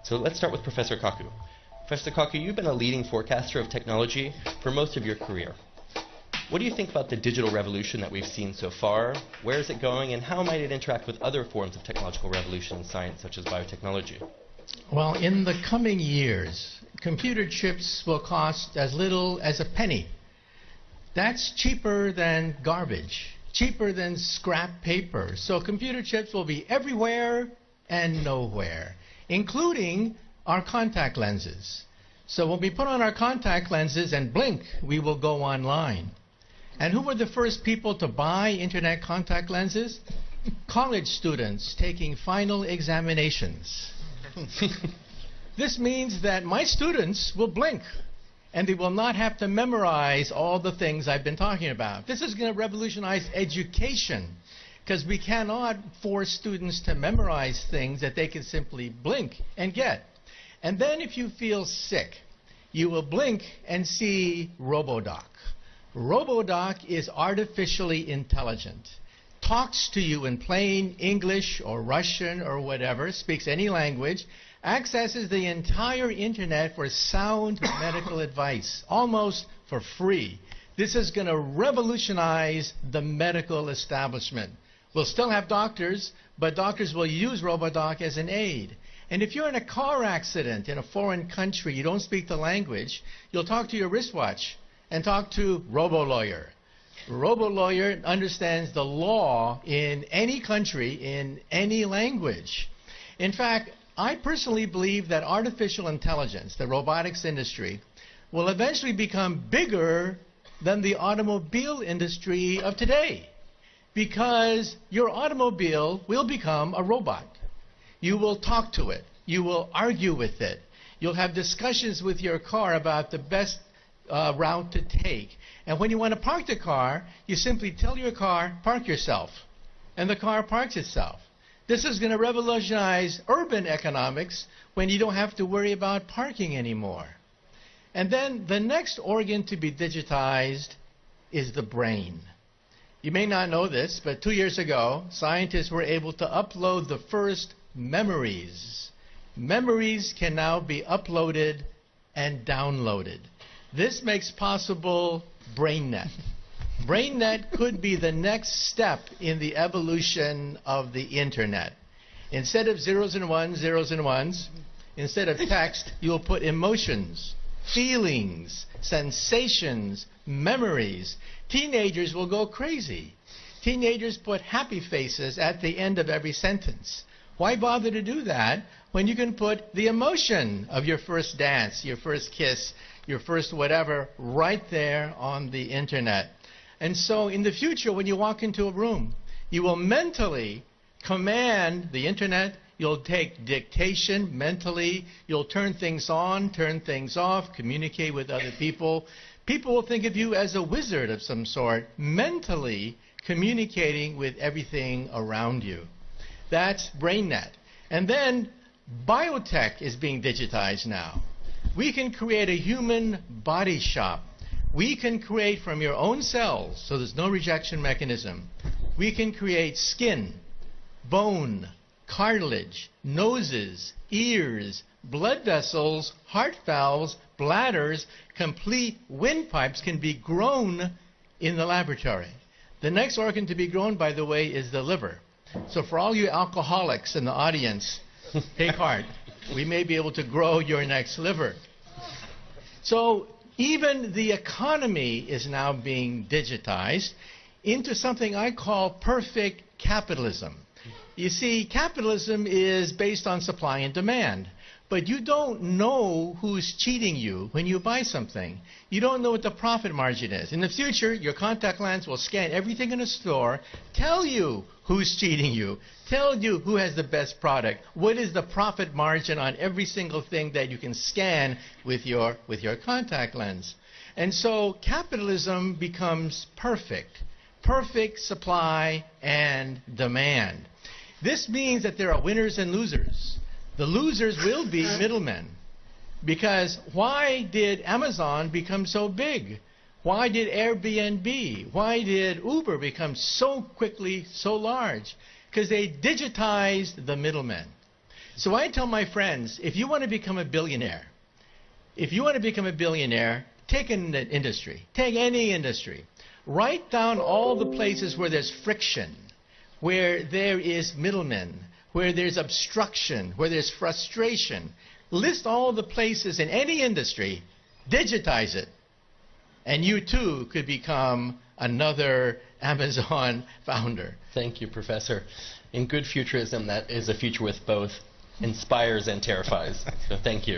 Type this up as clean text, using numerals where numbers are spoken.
So let's start with Professor Kaku. Professor Kaku, you've been a leading forecaster of technology for most of your career. What do you think about the digital revolution that we've seen so far? Where is it going, and how might it interact with other forms of technological revolution in science, such as biotechnology? Well, in the coming years, computer chips will cost as little as a penny. That's cheaper than garbage, cheaper than scrap paper. So computer chips will be everywhere and nowhere, including our contact lenses. So when we put on our contact lenses and blink, we will go online. And who were the first people to buy internet contact lenses? College students taking final examinations. This means that my students will blink, and they will not have to memorize all the things I've been talking about. This is going to revolutionize education, because we cannot force students to memorize things that they can simply blink and get. And then if you feel sick, you will blink and see RoboDoc. RoboDoc is artificially intelligent, talks to you in plain English or Russian or whatever, speaks any language, accesses the entire internet for sound medical advice, almost for free. This is going to revolutionize the medical establishment. We'll still have doctors, but doctors will use RoboDoc as an aid. And if you're in a car accident in a foreign country, you don't speak the language, you'll talk to your wristwatch and talk to RoboLawyer. RoboLawyer understands the law in any country, in any language. In fact, I personally believe that artificial intelligence, the robotics industry, will eventually become bigger than the automobile industry of today, because your automobile will become a robot. You will talk to it. You will argue with it. You'll have discussions with your car about the best route to take. And when you want to park the car, you simply tell your car, park yourself. And the car parks itself. This is going to revolutionize urban economics when you don't have to worry about parking anymore. And then the next organ to be digitized is the brain. You may not know this, but 2 years ago, scientists were able to upload the first memories. Memories can now be uploaded and downloaded. This makes possible BrainNet. BrainNet could be the next step in the evolution of the internet. Instead of zeros and ones, instead of text, you'll put emotions, feelings, sensations, memories. Teenagers will go crazy. Teenagers put happy faces at the end of every sentence. Why bother to do that when you can put the emotion of your first dance, your first kiss, your first whatever, right there on the internet? And so in the future, when you walk into a room, you will mentally command the internet. You'll take dictation mentally. You'll turn things on, turn things off, communicate with other people. People will think of you as a wizard of some sort, mentally communicating with everything around you. That's BrainNet. And then biotech is being digitized now. We can create a human body shop. We can create from your own cells, so there's no rejection mechanism. We can create skin, bone, cartilage, noses, ears, blood vessels, heart valves, bladders. Complete windpipes can be grown in the laboratory. The next organ to be grown, by the way, is the liver. So for all you alcoholics in the audience, take heart. We may be able to grow your next liver. So even the economy is now being digitized into something I call perfect capitalism. You see, capitalism is based on supply and demand. But you don't know who's cheating you when you buy something. You don't know what the profit margin is. In the future, your contact lens will scan everything in a store, tell you who's cheating you, tell you who has the best product, what is the profit margin on every single thing that you can scan with your contact lens. And so capitalism becomes perfect. Perfect supply and demand. This means that there are winners and losers. The losers will be middlemen. Because why did Amazon become so big? Why did Airbnb, why did Uber become so quickly so large? Because they digitized the middlemen. So I tell my friends, if you want to become a billionaire, take an industry. Take any industry. Write down all the places where there's friction, where there is middlemen, where there's obstruction, where there's frustration. List all the places in any industry, digitize it, and you too could become another Amazon founder. Thank you, Professor. In good futurism, that is a future with both inspires and terrifies. So thank you.